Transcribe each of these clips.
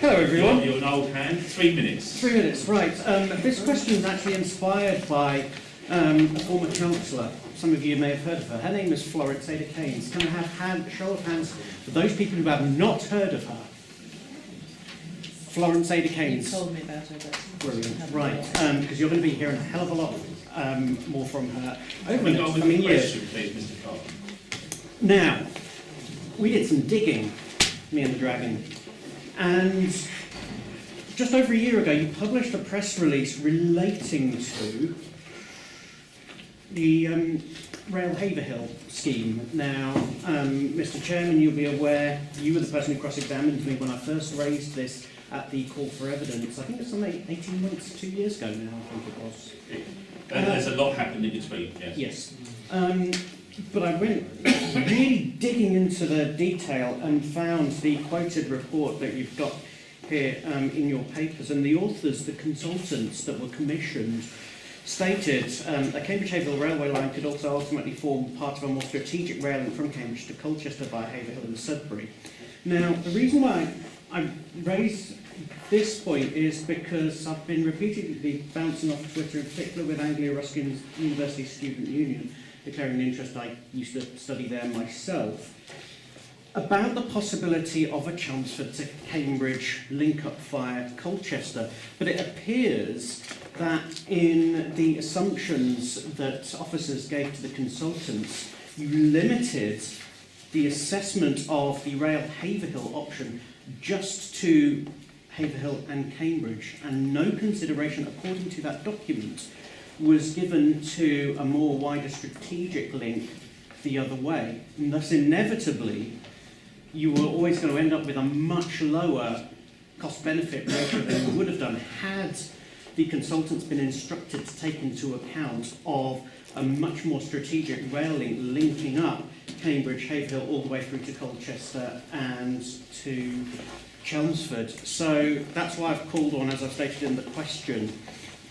Hello everyone. You're an old hand. 3 minutes. 3 minutes, right. This question is actually inspired by a former councillor. Some of you may have heard of her. Her name is Florence Ada Keynes. Can I have a show of hands for those people who have not heard of her? Florence Ada Keynes. You told me about her, but brilliant. Right, because you're going to be hearing a hell of a lot more from her over the next coming coming years. Please, Mr. Carpen. Now, we did some digging, me and the Dragon, and just over a year ago you published a press release relating to the Rail Haverhill scheme. Now, Mr. Chairman, you'll be aware, you were the person who cross-examined me when I first raised this at the call for evidence. I think it's something 18 months, 2 years ago now, I think it was. There's a lot happened in between, yes. Yes. But I went really digging into the detail and found the quoted report that you've got here in your papers, and the authors, the consultants that were commissioned, stated a Cambridge Haverhill railway line could also ultimately form part of a more strategic rail link from Cambridge to Colchester via Haverhill and Sudbury. Now, the reason why I raised this point is because I've been repeatedly bouncing off Twitter, in particular with Anglia Ruskin's University Student Union, declaring an interest. I used to study there myself, about the possibility of a Chelmsford to Cambridge link-up via Colchester. But it appears that in the assumptions that officers gave to the consultants, you limited the assessment of the Rail Haverhill option just to Haverhill and Cambridge, and no consideration, according to that document, was given to a more wider strategic link the other way. And thus, inevitably, you were always going to end up with a much lower cost-benefit ratio than you would have done had the consultants been instructed to take into account of a much more strategic rail link linking up Cambridge, Haverhill, all the way through to Colchester and to Chelmsford. So that's why I've called on, as I've stated in the question,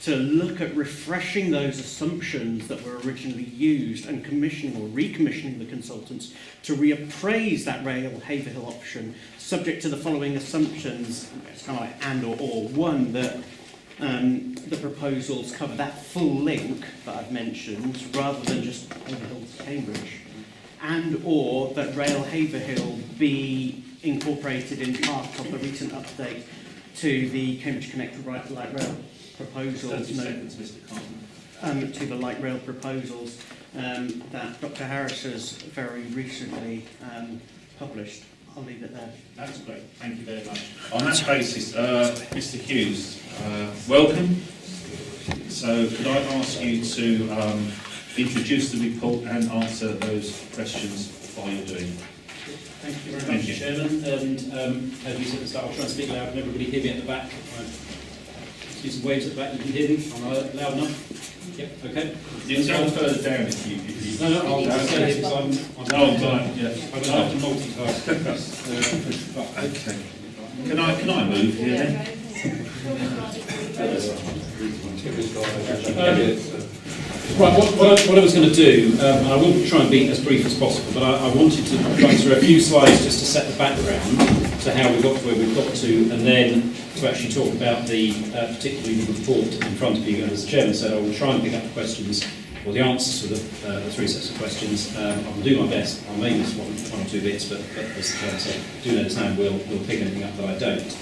to look at refreshing those assumptions that were originally used and commissioning or recommissioning the consultants to reappraise that Rail Haverhill option, subject to the following assumptions. It's kind of like and or. One, that the proposals cover that full link that I've mentioned, rather than just Haverhill to Cambridge, and or that Rail Haverhill be incorporated in part of the recent update to the Cambridge Connect Light Rail proposals, 30 seconds, Mr. Carpen. To the light rail proposals that Dr. Harris has very recently published. I'll leave it there. That's great. Thank you very much. On that basis, Mr. Hughes, welcome. So could I ask you to introduce the report and answer those questions while you're doing it? Thank you very much, Chairman. And as you said at the start, I'll try and speak loud and everybody hear me at the back. Do some waves at the back, you can hear me. Am I loud enough? Yep, okay. You can go further down if you... No, I'll say it because I'm yeah. I don't have to multitask. Okay. Can I move here then? Right, what I was going to do, I will try and be as brief as possible, but I wanted to run through a few slides just to set the background to how we got to where we've got to, and then to actually talk about the particularly the report in front of you. And as the Chairman said, I will try and pick up the questions, or the answers to the three sets of questions. I will do my best. I may miss one or two bits, but as the Chairman said, do know time we'll pick anything up that I don't.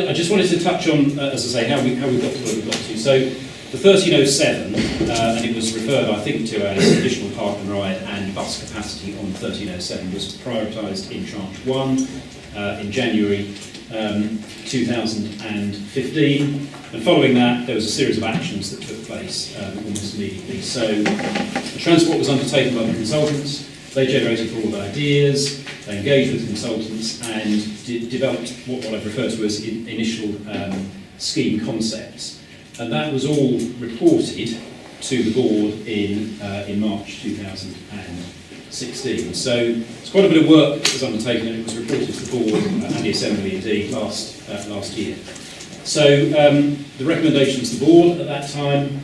I just wanted to touch on, as I say, how we got to where we got to. So the 1307, and it was referred, I think, to as additional park and ride and bus capacity on 1307, was prioritised in Tranche 1 in January 2015, and following that there was a series of actions that took place almost immediately. So the transport was undertaken by the consultants. They generated broad ideas, they engaged with consultants and developed what I've referred to as initial scheme concepts. And that was all reported to the board in March 2016. So it's quite a bit of work that was undertaken, and it was reported to the board and the Assembly indeed last year. So the recommendations to the board at that time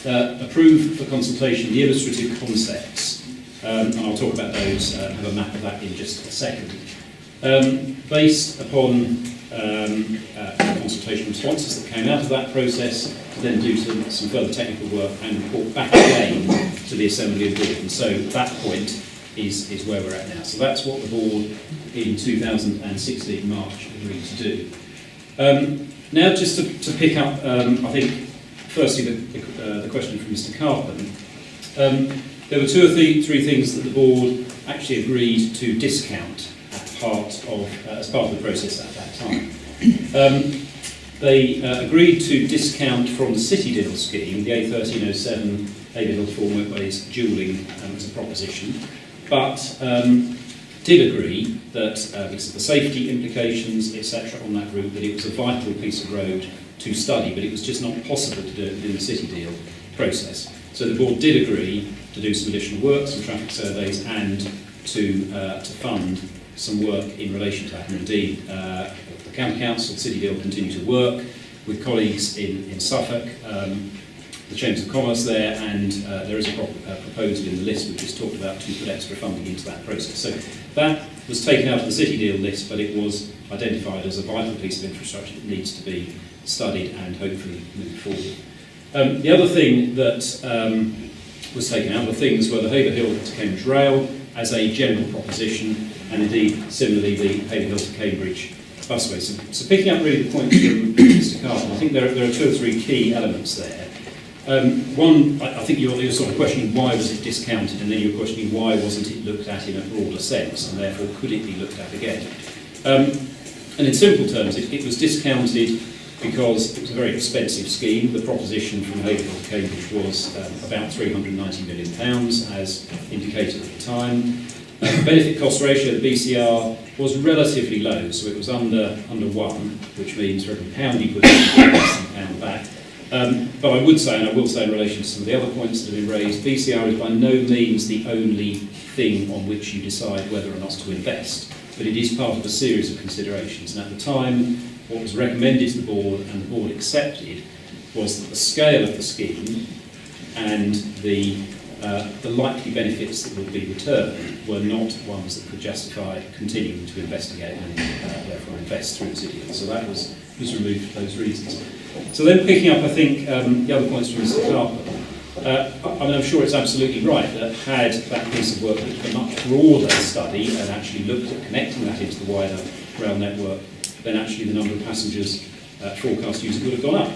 approved for consultation the illustrative concepts, and I'll talk about those, have a map of that in just a second. Based upon consultation responses that came out of that process, to then do some further technical work and report back again to the Assembly and Board. And so that point is where we're at now. So that's what the Board in 2016 March agreed to do. Now just to pick up, I think, firstly the question from Mr. Carpen. There were two or three things that the Board actually agreed to discount as part of the process at that time. They agreed to discount from the City Deal scheme, the A1307 Haverhill Four Motorways dualling as a proposition, but did agree that because of the safety implications, etc., on that route, that it was a vital piece of road to study, but it was just not possible to do it within the City Deal process. So the Board did agree to do some additional work, some traffic surveys, and to fund some work in relation to that. And indeed, the County Council, City Deal, continue to work with colleagues in Suffolk, the Chambers of Commerce there, and there is a proposal in the list which is talked about to put extra funding into that process. So that was taken out of the City Deal list, but it was identified as a vital piece of infrastructure that needs to be studied and hopefully moved forward. The other thing that was taken out, the things were the Haverhill to Cambridge Rail as a general proposition, and indeed similarly the Haverhill to Cambridge busway. So picking up really the point from Mr. Carpen, I think there are two or three key elements there. One, I think you're sort of questioning why was it discounted, and then you're questioning why wasn't it looked at in a broader sense, and therefore could it be looked at again. And in simple terms, it was discounted because it was a very expensive scheme. The proposition from Haverhill to Cambridge was about £390 million, as indicated at the time. The benefit cost ratio, the BCR, was relatively low, so it was under 1, which means for every pound you put in, you get less than a pound back. But I would say, and I will say in relation to some of the other points that have been raised, BCR is by no means the only thing on which you decide whether or not to invest, but it is part of a series of considerations. And at the time, what was recommended to the Board, and the Board accepted, was that the scale of the scheme and the likely benefits that would be returned were not ones that could justify continuing to investigate and therefore invest through the City Deal. So that was removed for those reasons. So then picking up, I think, the other points from Mr. Carpen, I'm sure it's absolutely right that had that piece of work looked at a much broader study and actually looked at connecting that into the wider rail network, then actually the number of passengers forecast using would have gone up.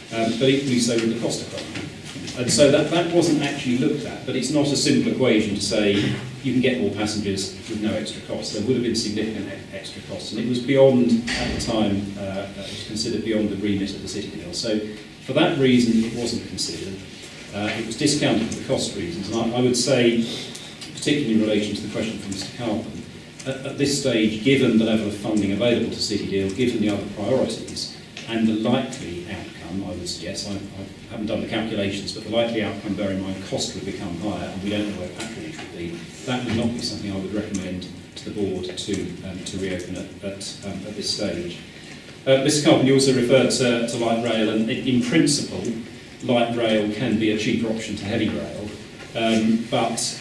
But equally so with the cost economy. And so that wasn't actually looked at, but it's not a simple equation to say you can get more passengers with no extra cost. There would have been significant extra costs, and it was beyond, at the time, it was considered beyond the remit of the City Deal. So for that reason, it wasn't considered. It was discounted for the cost reasons, and I would say, particularly in relation to the question from Mr. Carpen, at this stage, given the level of funding available to City Deal, given the other priorities, and the likely outcome, I would suggest, I haven't done the calculations, but the likely outcome, bear in mind, cost would become higher, and we don't know where patronage would be. That would not be something I would recommend to the Board to reopen at this stage. Mr. Carpen, you also referred to light rail, and in principle, light rail can be a cheaper option to heavy rail, but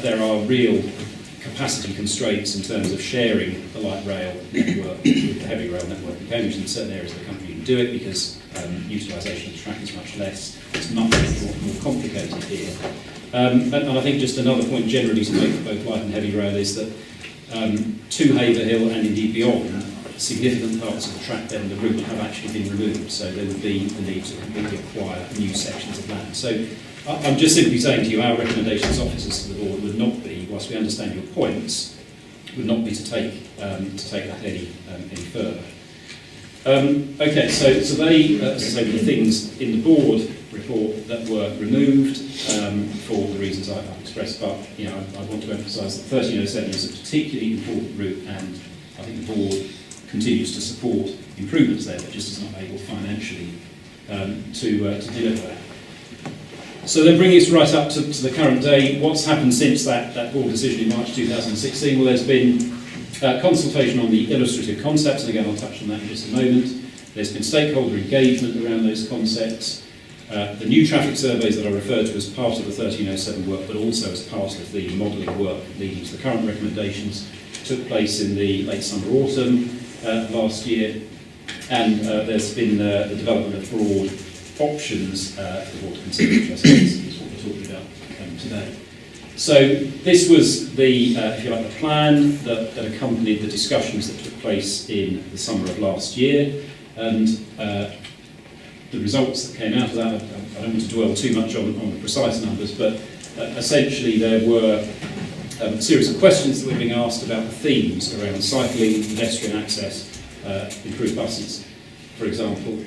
there are real capacity constraints in terms of sharing the light rail network with the heavy rail network in Cambridge. In certain areas of the country you can do it because utilisation of the track is much less. It's much more complicated here. And I think just another point generally to make for both light and heavy rail is that to Haverhill and indeed beyond, significant parts of the track then, the route have actually been removed, so there would be the need to completely acquire new sections of land. So I'm just simply saying to you, our recommendations officers to the Board would not be, whilst we understand your points, would not be to take that any further. Okay, so they, as I say, were the things in the Board report that were removed for the reasons I've expressed, but I want to emphasise that 1307 is a particularly important route, and I think the Board continues to support improvements there, but just is not able financially to deliver that. So then bringing us right up to the current day, what's happened since that Board decision in March 2016? Well, there's been consultation on the illustrative concepts, and again I'll touch on that in just a moment. There's been stakeholder engagement around those concepts. The new traffic surveys that I referred to as part of the 1307 work, but also as part of the modelling work leading to the current recommendations, took place in the late summer autumn last year, and there's been the development of broad options for the board to consider, which I suppose is what we're talking about today. So this was the, if you like, the plan that accompanied the discussions that took place in the summer of last year, and the results that came out of that. I don't want to dwell too much on the precise numbers, but essentially there were a series of questions that were being asked about the themes around cycling, pedestrian access, improved buses, for example.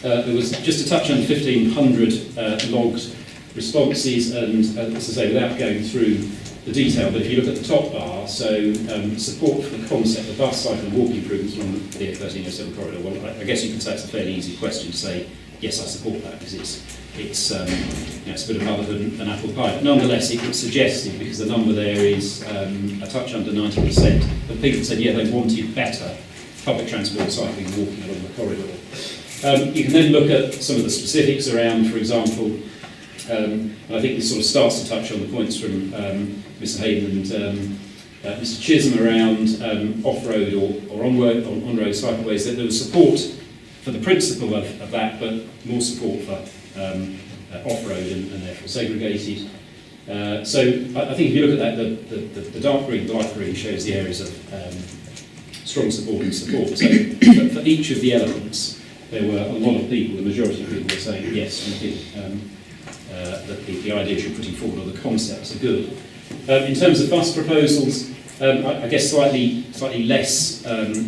There was just a touch under 1,500 logged responses, and as I say, without going through the detail, but if you look at the top bar, so support for the concept of bus, cycle and walking improvements along the 1307 corridor. Well, I guess you can say it's a fairly easy question to say, yes, I support that, because it's a bit of motherhood and apple pie. But nonetheless, it's suggestive, because the number there is a touch under 90%. But people said, yeah, they wanted better public transport, cycling and walking along the corridor. You can then look at some of the specifics around, for example, and I think this sort of starts to touch on the points from Mr. Hayden and Mr. Chisholm around off-road or on-road cycleways, that there was support for the principle of that, but more support for off-road and therefore segregated. So I think if you look at that, the dark green, the light green shows the areas of strong support and support. So for each of the elements, there were a lot of people, the majority of people were saying, yes, we think that the ideas you're putting forward or the concepts are good. In terms of bus proposals, I guess slightly less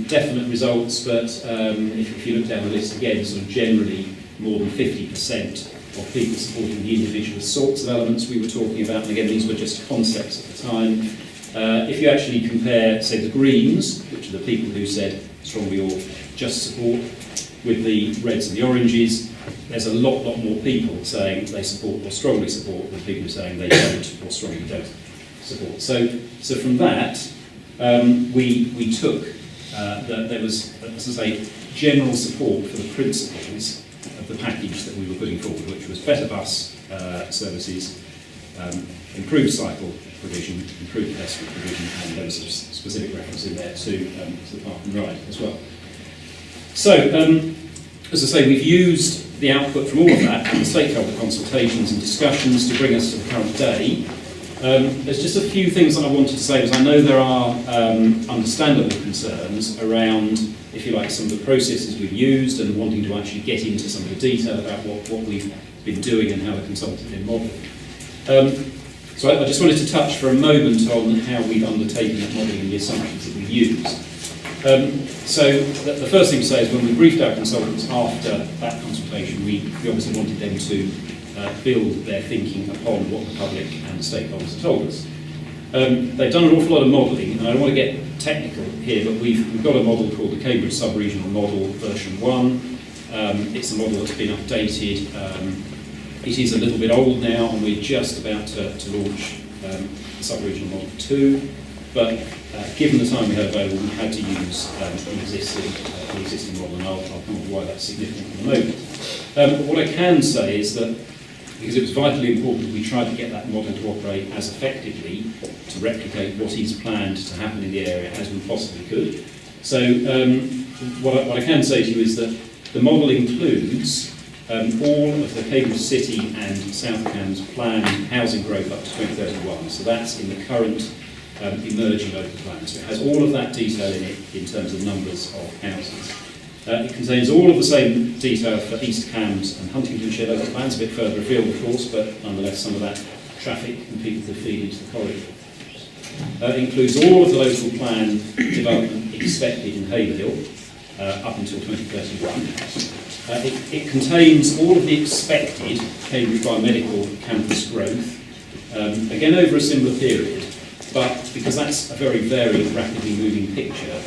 definite results, but if you look down the list again, sort of generally more than 50% of people supporting the individual sorts of elements we were talking about, and again, these were just concepts at the time. If you actually compare, say, the Greens, which are the people who said strongly or just support, with the reds and the oranges, there's a lot more people saying they support or strongly support than people saying they don't or strongly don't support. So from that, we took that there was, as I say, general support for the principles of the package that we were putting forward, which was better bus services, improved cycle provision, improved pedestrian provision, and there was a specific reference in there to the park and ride as well. So, as I say, we've used the output from all of that and the stakeholder consultations and discussions to bring us to the current day. There's just a few things that I wanted to say, because I know there are understandable concerns around, if you like, some of the processes we've used and wanting to actually get into some of the detail about what we've been doing and how the consultants have been modelling. So I just wanted to touch for a moment on how we've undertaken that modelling and the assumptions that we've used. So the first thing to say is when we briefed our consultants after that consultation, we obviously wanted them to build their thinking upon what the public and the stakeholders have told us. They've done an awful lot of modelling, and I don't want to get technical here, but we've got a model called the Cambridge Sub-Regional Model version 1. It's a model that's been updated. It is a little bit old now, and we're just about to launch the Sub-Regional Model 2. But given the time we had available, we had to use the existing model, and I'll come on to why that's significant in a moment. What I can say is that, because it was vitally important, we tried to get that model to operate as effectively to replicate what is planned to happen in the area as we possibly could. So what I can say to you is that the model includes all of the Cambridge City and South Cambs planned housing growth up to 2031. So that's in the current emerging local plan. So it has all of that detail in it in terms of numbers of houses. It contains all of the same detail for East Cambs and Huntingdonshire local plans, a bit further afield of course, but nonetheless some of that traffic and people that feed into the corridor. It includes all of the local plan development expected in Haverhill up until 2031. It contains all of the expected Cambridge Biomedical campus growth, again over a similar period. But because that's a very varied, rapidly moving picture,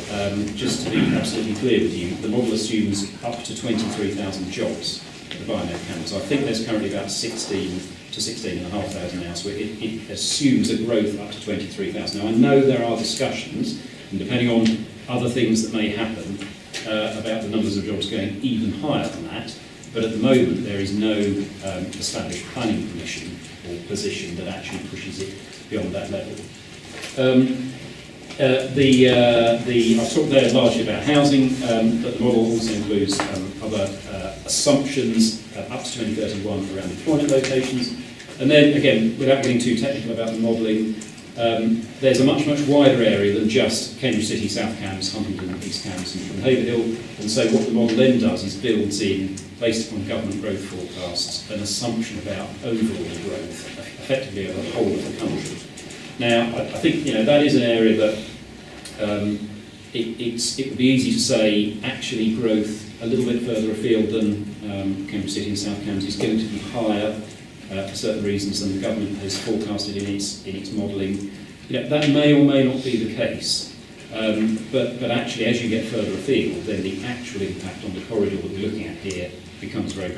just to be absolutely clear with you, the model assumes up to 23,000 jobs at the Biomed campus. I think there's currently about 16 to 16,500 now, so it assumes a growth up to 23,000. Now I know there are discussions, and depending on other things that may happen, about the numbers of jobs going even higher than that, but at the moment there is no established planning permission or position that actually pushes it beyond that level. I've talked there largely about housing, but the model also includes other assumptions up to 2031 around deployment locations. And then, again, without getting too technical about the modelling, there's a much wider area than just Cambridge City, South Cambs, Huntingdon, East Cambs and Haverhill. And so what the model then does is builds in, based upon government growth forecasts, an assumption about overall growth, effectively of the whole of the country. Now, I think that is an area that it would be easy to say actually growth a little bit further afield than Cambridge City and South Cambs is going to be higher for certain reasons than the government has forecasted in its modelling. That may or may not be the case, but actually as you get further afield, then the actual impact on the corridor that we're looking at here becomes very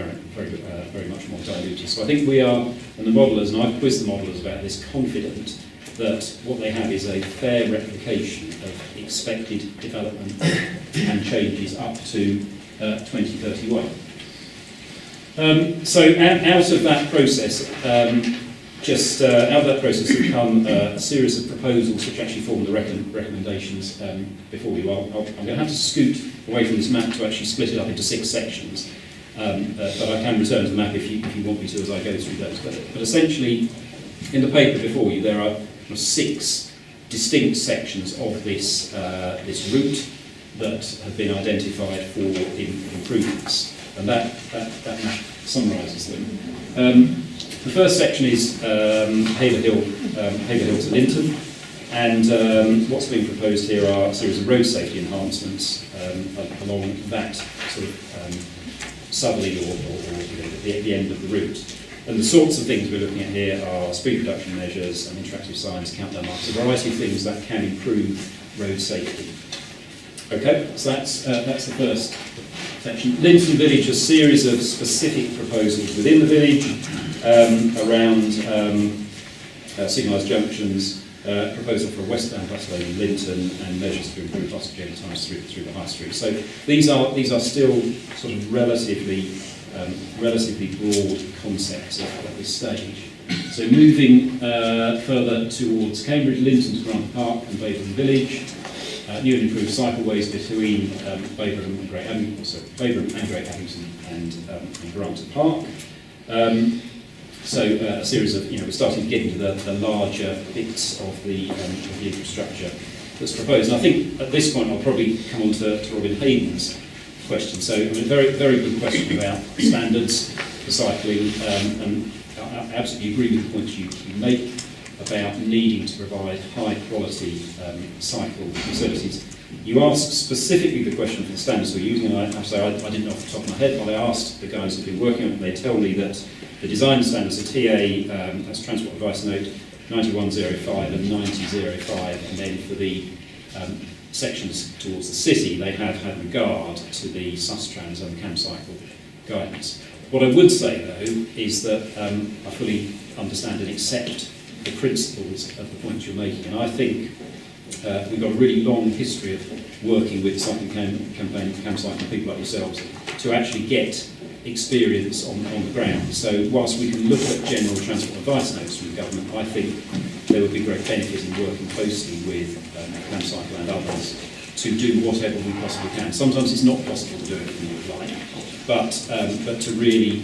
much more diluted. So I think we are, and the modellers, and I've quizzed the modellers about this, confident that what they have is a fair replication of expected development and changes up to 2031. So out of that process, have come a series of proposals which actually form the recommendations before you. I'm going to have to scoot away from this map to actually split it up into 6 sections, but I can return to the map if you want me to as I go through those. But essentially, in the paper before you, there are 6 distinct sections of this route that have been identified for improvements, and that map summarises them. The first section is Haverhill to Linton, and what's being proposed here are a series of road safety enhancements along that sort of southerly or the end of the route. And the sorts of things we're looking at here are speed reduction measures and interactive signs, countdown marks, a variety of things that can improve road safety. Okay, so that's the first section. Linton Village, a series of specific proposals within the village around signalised junctions, proposal for a westbound bus lane in Linton, and measures to improve bus journey times through the high street. So these are still sort of relatively broad concepts at this stage. So moving further towards Cambridge, Linton to Grant Park and Baberham Village, new and improved cycleways between Baberham and Great Abington and Grant Park. So a series of, we're starting to get into the larger bits of the infrastructure that's proposed. And I think at this point I'll probably come on to Robin Hayden's question. So a very good question about standards for cycling, and I absolutely agree with the points you make about needing to provide high quality cycle facilities. You asked specifically the question for the standards we're using, and I have to say I didn't know off the top of my head, but I asked the guys who've been working on it, and they tell me that the design standards are TA, that's Transport Advice Note 9105 and 9005, and then for the sections towards the city, they have had regard to the Sustrans and the CamCycle guidance. What I would say, though, is that I fully understand and accept the principles of the points you're making, and I think we've got a really long history of working with cycling campaign, CamCycling people like yourselves to actually get experience on the ground. So whilst we can look at general transport advice notes from the government, I think there would be great benefit in working closely with CamCycle and others to do whatever we possibly can. Sometimes it's not possible to do everything we would like, but to really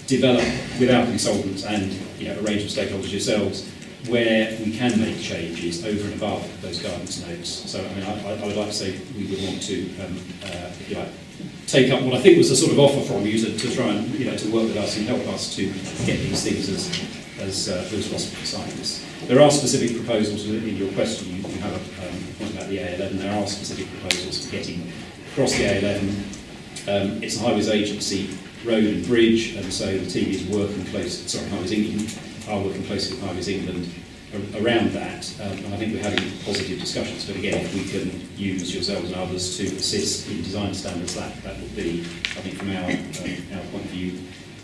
develop with our consultants and a range of stakeholders yourselves where we can make changes over and above those guidance notes. So I mean, I would like to say we would want to, if you like, take up what I think was a sort of offer from you to try and to work with us and help us to get these things as good as possible for cyclists. There are specific proposals in your question. You have a point about the A11. There are specific proposals for getting across the A11. It's a Highways Agency road and bridge, and so the team is working Highways England are working closely with Highways England around that, and I think we're having positive discussions. But again, if we can use yourselves and others to assist in design standards, that would be, I think, from our point of view,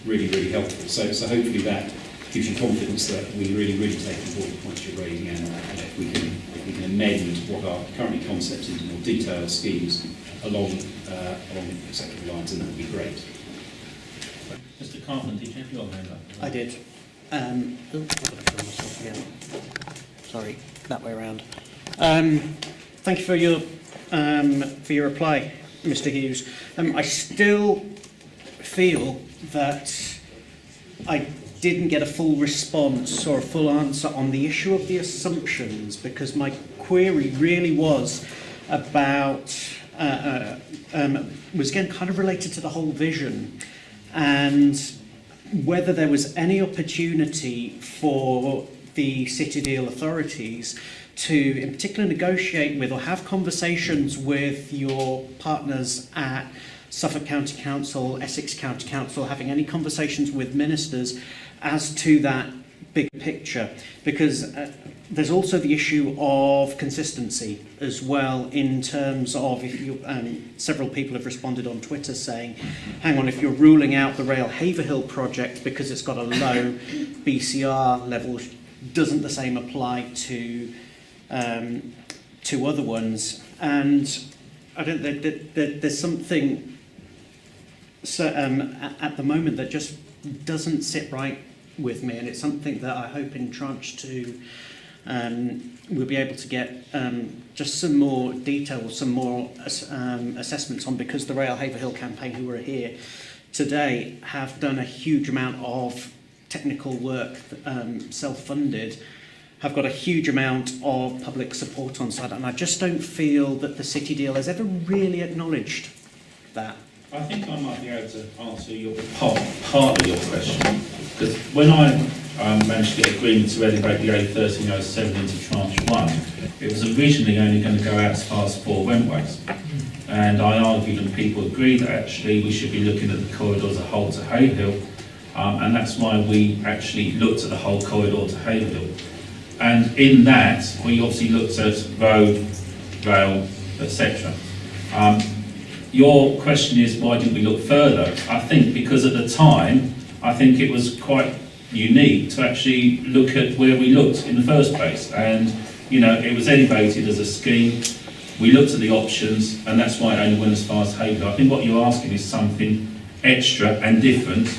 really helpful. So hopefully that gives you confidence that we really take on board the points you're raising, and if we can amend what are currently concepts into more detailed schemes along acceptable lines, then that would be great. Mr. Carpen, did you have your hand up? I did. I've got to film myself again. Sorry, that way around. Thank you for your reply, Mr. Hughes. I still feel that I didn't get a full response or a full answer on the issue of the assumptions, because my query really was about was again kind of related to the whole vision, and whether there was any opportunity for the City Deal authorities to, in particular, negotiate with or have conversations with your partners at Suffolk County Council, Essex County Council, having any conversations with ministers as to that big picture, because there's also the issue of consistency as well, in terms of, if you, several people have responded on Twitter saying, hang on, if you're ruling out the Rail Haverhill project because it's got a low BCR level, doesn't the same apply to other ones? And I don't know, there's something at the moment that just doesn't sit right with me, and it's something that I hope in tranche 2 we'll be able to get just some more detail, some more assessments on, because the Rail Haverhill campaign, who are here today, have done a huge amount of technical work, self-funded, have got a huge amount of public support on site, and I just don't feel that the City Deal has ever really acknowledged that. I think I might be able to answer your part of your question, because when I managed to get agreement to elevate the A1307 into tranche 1, it was originally only going to go out as far as 4 Wentways, and I argued and people agreed that actually we should be looking at the corridor as a whole to Haverhill, and that's why we actually looked at the whole corridor to Haverhill. And in that, we obviously looked at road, rail, etc. Your question is, why didn't we look further? I think because at the time, I think it was quite unique to actually look at where we looked in the first place. And, you know, it was elevated as a scheme. We looked at the options, and that's why it only went as far as Haverhill. I think what you're asking is something extra and different,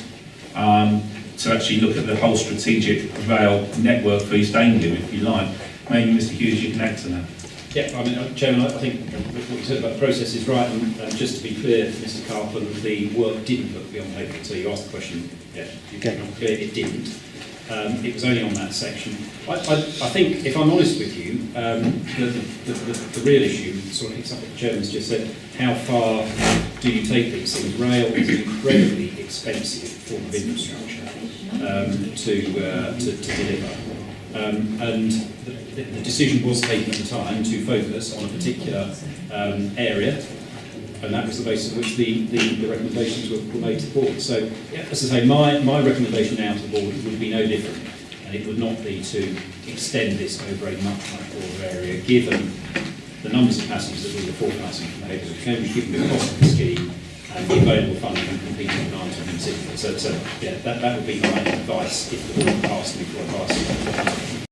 to actually look at the whole strategic rail network for East Anglia, if you like. Maybe Mr. Hughes, you can add to that. Yeah, I mean, Chairman, I think what you said about the process is right, and just to be clear, Mr. Carpen, the work didn't look beyond Haverhill, so you asked the question, yeah, you Okay. not clear, it didn't. It was only on that section. I think, if I'm honest with you, the real issue sort of picks up what the Chairman's just said. How far do you take these things? Rail is an incredibly expensive form of infrastructure to deliver. And the decision was taken at the time to focus on a particular area, and that was the basis on which the recommendations were made to the board. So, as I say, my recommendation now to the board would be no different, and it would not be to extend this over a much broader area, given the numbers of passengers that we were forecasting from Haverhill, given the cost of the scheme and the available funding and competing demands of the city. So yeah, that would be my advice if the board asked me for advice.